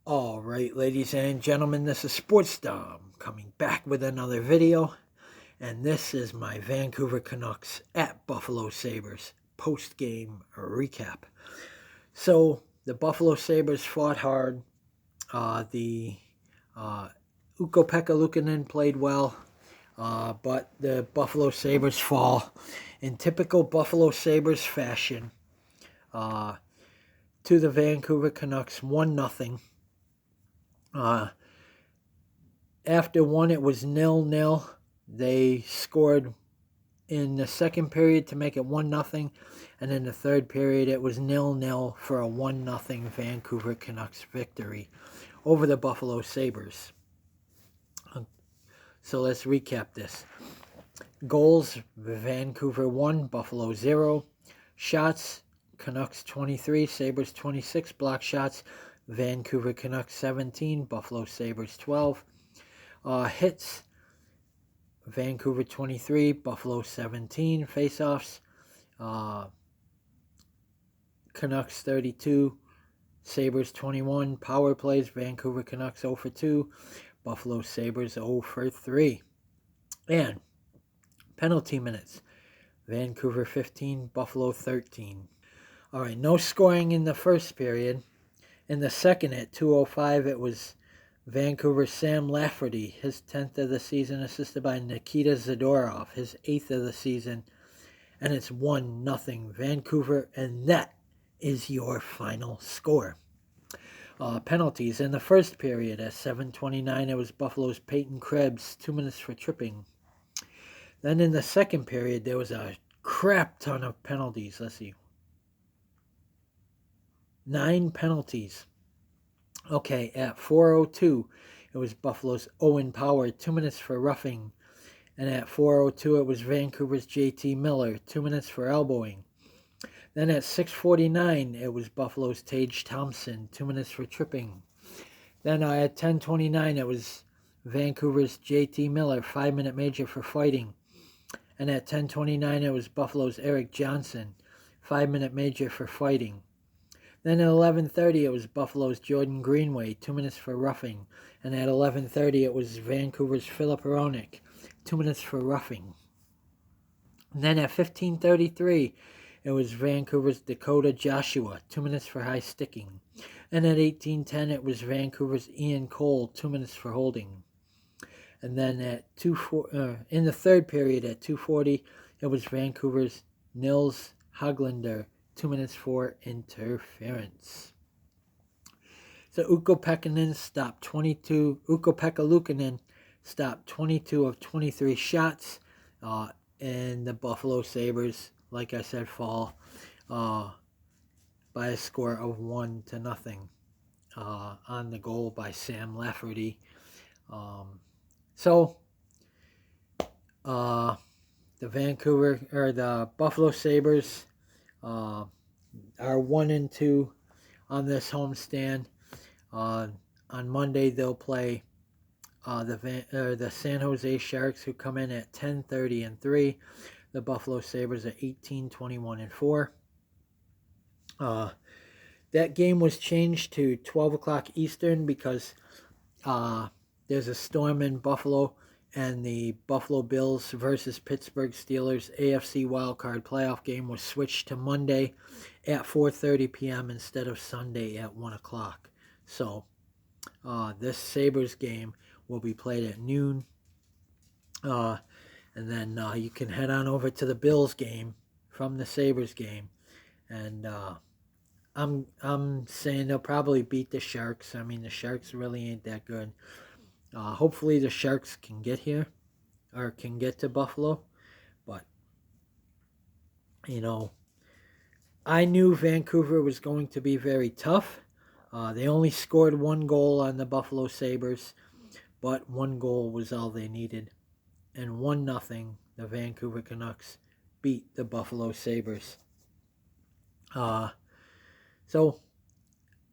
All right, ladies and gentlemen, this is Sports Dom coming back with another video, and this is my Vancouver Canucks at Buffalo Sabres post-game recap. So the Buffalo Sabres fought hard. The Ukko-Pekka Luukkonen played well, but the Buffalo Sabres fall in typical Buffalo Sabres fashion to the Vancouver Canucks 1-0. After one, it was 0-0. They scored in the second period to make it 1-0. And in the third period, it was 0-0 for a 1-0 Vancouver Canucks victory over the Buffalo Sabres. So let's recap this. Goals, Vancouver 1, Buffalo 0. Shots, Canucks 23, Sabres 26. Block shots, Vancouver Canucks 17, Buffalo Sabres 12. Hits, Vancouver 23, Buffalo 17. Faceoffs, Canucks 32, Sabres 21. Power plays, Vancouver Canucks 0 for 2, Buffalo Sabres 0 for 3. And penalty minutes, Vancouver 15, Buffalo 13. All right, no scoring in the first period. In the second, at 2:05, it was Vancouver's Sam Lafferty, his 10th of the season, assisted by Nikita Zadorov, his 8th of the season. And it's 1-0 Vancouver, and that is your final score. Penalties. In the first period, at 7:29, it was Buffalo's Peyton Krebs, 2 minutes for tripping. Then in the second period, there was a crap ton of penalties. Let's see. 9 penalties. Okay, at 4:02, it was Buffalo's Owen Power, 2 minutes for roughing. And at 4:02, it was Vancouver's JT Miller, 2 minutes for elbowing. Then at 6:49, it was Buffalo's Tage Thompson, 2 minutes for tripping. Then at 10:29, it was Vancouver's JT Miller, 5-minute major for fighting. And at 10:29, it was Buffalo's Eric Johnson, 5-minute major for fighting. Then at 11:30, it was Buffalo's Jordan Greenway, 2 minutes for roughing. And at 11:30, it was Vancouver's Philip Hronek, 2 minutes for roughing. And then at 15:33, it was Vancouver's Dakota Joshua, 2 minutes for high sticking. And at 18:10, it was Vancouver's Ian Cole, 2 minutes for holding. And then at in the third period, at 2:40, it was Vancouver's Nils Hoglander, 2 minutes for interference. So Ukko-Pekka Luukkonen stopped 22 of 23 shots, and the Buffalo Sabres, like I said, fall by a score of 1-0 on the goal by Sam Lafferty. So the Buffalo Sabres are 1-2 on this homestand. On Monday, they'll play the San Jose Sharks, who come in at 10-30-3. The Buffalo Sabres at 18-21-4. That game was changed to 12 o'clock Eastern because there's a storm in Buffalo, and the Buffalo Bills versus Pittsburgh Steelers AFC wildcard playoff game was switched to Monday at 4:30 p.m. instead of Sunday at 1 o'clock. So this Sabres game will be played at noon. And then you can head on over to the Bills game from the Sabres game. And I'm saying they'll probably beat the Sharks. I mean, the Sharks really ain't that good. Hopefully the Sharks can get here, or can get to Buffalo. But, I knew Vancouver was going to be very tough. They only scored 1 goal on the Buffalo Sabres, but 1 goal was all they needed. And 1-0, the Vancouver Canucks beat the Buffalo Sabres. So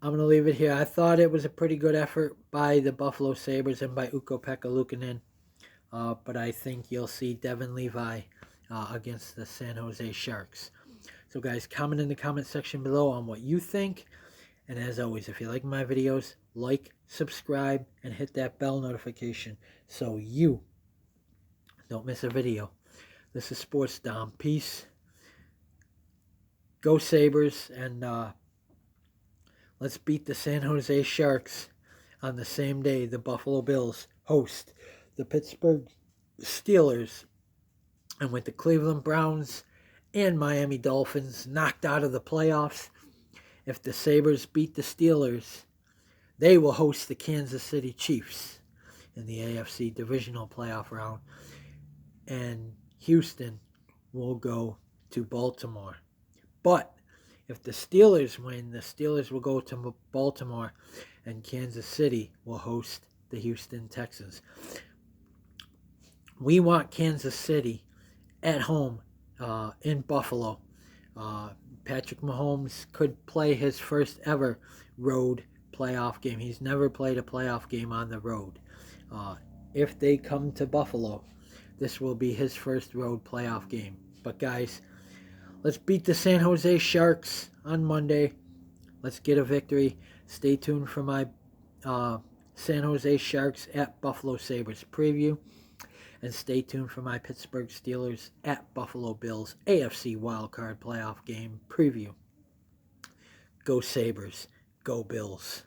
I'm going to leave it here. I thought it was a pretty good effort by the Buffalo Sabres and by Ukko-Pekka Luukkonen. But I think you'll see Devin Levi against the San Jose Sharks. So guys, comment in the comment section below on what you think. And as always, if you like my videos, like, subscribe, and hit that bell notification so you don't miss a video. This is Sports Dom. Peace. Go Sabres, and let's beat the San Jose Sharks on the same day the Buffalo Bills host the Pittsburgh Steelers. And with the Cleveland Browns and Miami Dolphins knocked out of the playoffs, if the Sabres beat the Steelers, they will host the Kansas City Chiefs in the AFC divisional playoff round. And Houston will go to Baltimore. But if the Steelers win, the Steelers will go to Baltimore, and Kansas City will host the Houston Texans. We want Kansas City at home in Buffalo. Patrick Mahomes could play his first ever road playoff game. He's never played a playoff game on the road. If they come to Buffalo, this will be his first road playoff game. But guys, let's beat the San Jose Sharks on Monday. Let's get a victory. Stay tuned for my San Jose Sharks at Buffalo Sabres preview. And stay tuned for my Pittsburgh Steelers at Buffalo Bills AFC wildcard playoff game preview. Go Sabres. Go Bills.